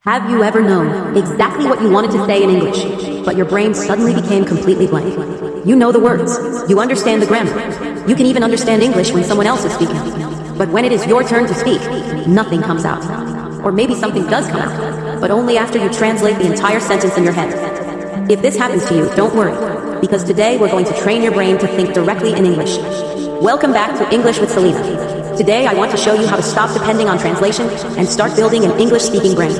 Have you ever known exactly what you wanted to say in English, but your brain suddenly became completely blank? You know the words, you understand the grammar, you can even understand English when someone else is speaking. But when it is your turn to speak, nothing comes out. Or maybe something does come out, but only after you translate the entire sentence in your head. If this happens to you, don't worry, because today we're going to train your brain to think directly in English. Welcome back to English with Selena. Today I want to show you how to stop depending on translation and start building an English-speaking brain.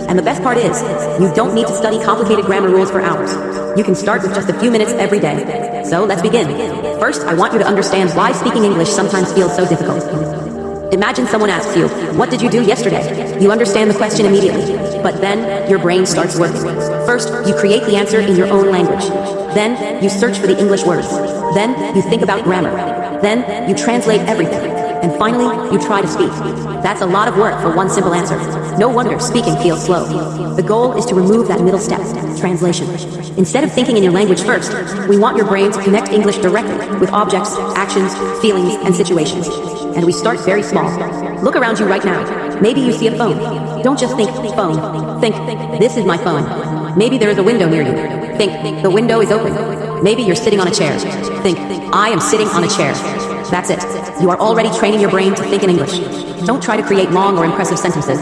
And the best part is, you don't need to study complicated grammar rules for hours. You can start with just a few minutes every day. So let's begin. First, I want you to understand why speaking English sometimes feels so difficult. Imagine someone asks you, "What did you do yesterday?" You understand the question immediately, but then your brain starts working. First, you create the answer in your own language. Then, you search for the English words. Then, you think about grammar. Then, you translate everything. And finally, you try to speak. That's a lot of work for one simple answer. No wonder speaking feels slow. The goal is to remove that middle step, translation. Instead of thinking in your language first, we want your brain to connect English directly with objects, actions, feelings, and situations. And we start very small. Look around you right now. Maybe you see a phone. Don't just think phone. Think, this is my phone. Maybe there is a window near you. Think, the window is open. Maybe you're sitting on a chair. Think, I am sitting on a chair. That's it. You are already training your brain to think in English. Don't try to create long or impressive sentences.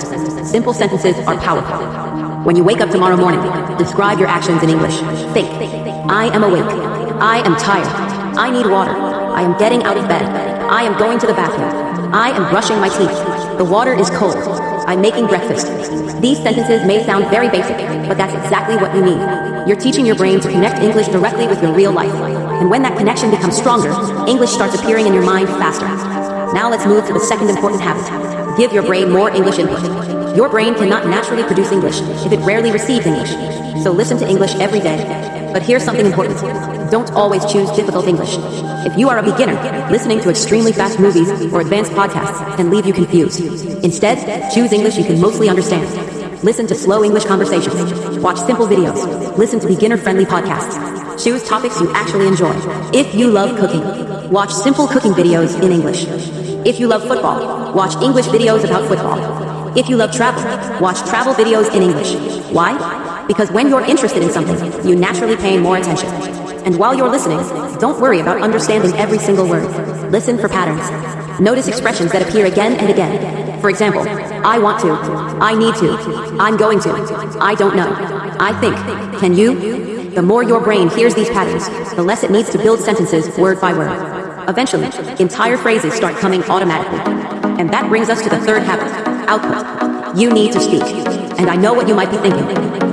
Simple sentences are powerful. When you wake up tomorrow morning, describe your actions in English. Think, I am awake. I am tired. I need water. I am getting out of bed. I am going to the bathroom. I am brushing my teeth. The water is cold. I'm making breakfast. These sentences may sound very basic, but that's exactly what you need. You're teaching your brain to connect English directly with your real life. And when that connection becomes stronger, English starts appearing in your mind faster. Now let's move to the second important habit. Give your brain more English input. Your brain cannot naturally produce English if it rarely receives English. So listen to English every day. But here's something important. Don't always choose difficult English. If you are a beginner, listening to extremely fast movies or advanced podcasts can leave you confused. Instead, choose English you can mostly understand. Listen to slow English conversations. Watch simple videos. Listen to beginner-friendly podcasts. Choose topics you actually enjoy. If you love cooking, watch simple cooking videos in English. If you love football, watch English videos about football. If you love travel, watch travel videos in English. Why? Because when you're interested in something, you naturally pay more attention. And while you're listening, don't worry about understanding every single word. Listen for patterns. Notice expressions that appear again and again. For example, I want to, I need to, I'm going to, I don't know, I think, can you? The more your brain hears these patterns, the less it needs to build sentences word by word. Eventually, entire phrases start coming automatically. And that brings us to the third habit, output. You need to speak. And I know what you might be thinking.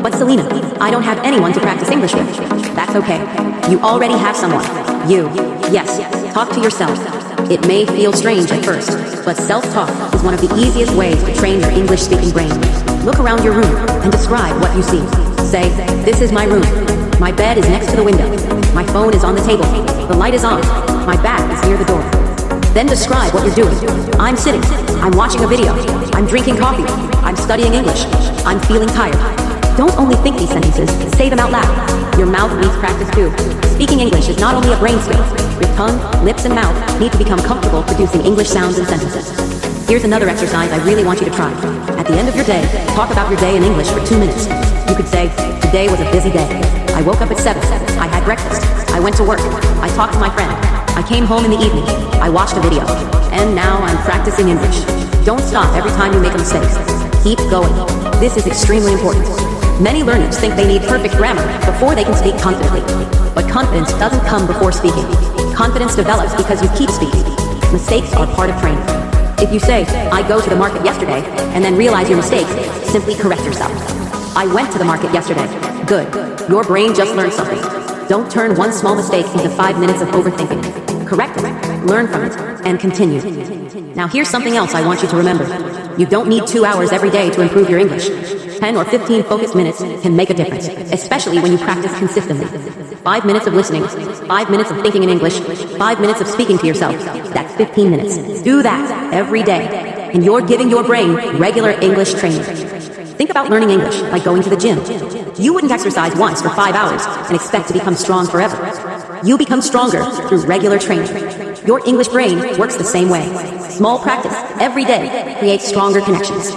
But Selena, I don't have anyone to practice English with. That's okay. You already have someone. You. Yes, talk to yourself. It may feel strange at first, but self-talk is one of the easiest ways to train your English-speaking brain. Look around your room and describe what you see. Say, this is my room. My bed is next to the window. My phone is on the table. The light is on. My bag is near the door. Then describe what you're doing. I'm sitting. I'm watching a video. I'm drinking coffee. I'm studying English. I'm feeling tired. Don't only think these sentences, say them out loud. Your mouth needs practice too. Speaking English is not only a brain skill. Your tongue, lips, and mouth need to become comfortable producing English sounds and sentences. Here's another exercise I really want you to try. At the end of your day, talk about your day in English for 2 minutes. You could say, today was a busy day. I woke up at 7. I had breakfast. I went to work. I talked to my friend. I came home in the evening. I watched a video. And now I'm practicing English. Don't stop every time you make a mistake. Keep going. This is extremely important. Many learners think they need perfect grammar before they can speak confidently. But confidence doesn't come before speaking. Confidence develops because you keep speaking. Mistakes are part of training. If you say, I go to the market yesterday, and then realize your mistake, simply correct yourself. I went to the market yesterday. Good. Your brain just learned something. Don't turn one small mistake into 5 minutes of overthinking. Correct it, learn from it, and continue. Now here's something else I want you to remember. You don't need 2 hours every day to improve your English. 10 or 15 focused minutes can make a difference, especially when you practice consistently. 5 minutes of listening, 5 minutes of thinking in English, 5 minutes of speaking to yourself. That's 15 minutes. Do that every day, and you're giving your brain regular English training. Think about learning English like going to the gym. You wouldn't exercise once for 5 hours and expect to become strong forever. You become stronger through regular training. Your English brain works the same way. Small practice every day creates stronger connections.